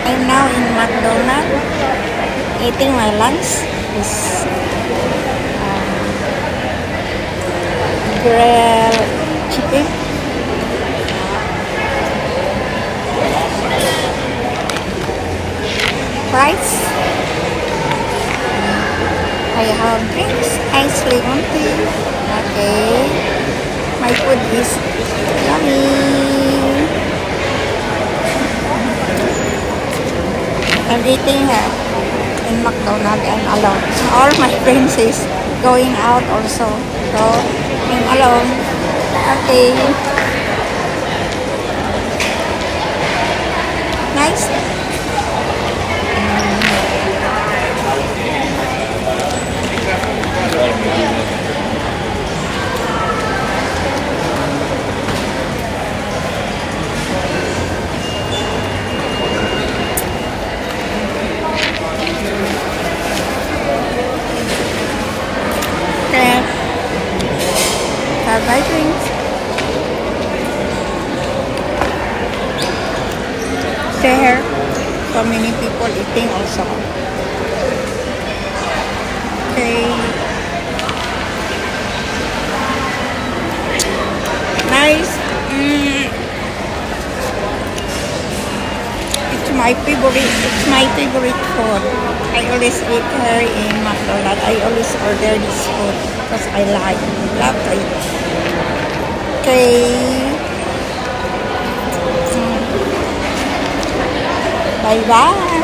I'm now in McDonald's eating my lunch. This grilled chicken. Fries. I have drinks, ice lemon tea. Okay. My food is yummy. I'm eating here in McDonald's. I'm alone. All my friends is going out also. So I'm alone. Okay. Nice. Okay. Have my drinks. There. So many people eating also. Okay. Nice. It's my favorite food. I always eat here in McDonald's. I always order this food because I love to eat. Okay. Bye bye.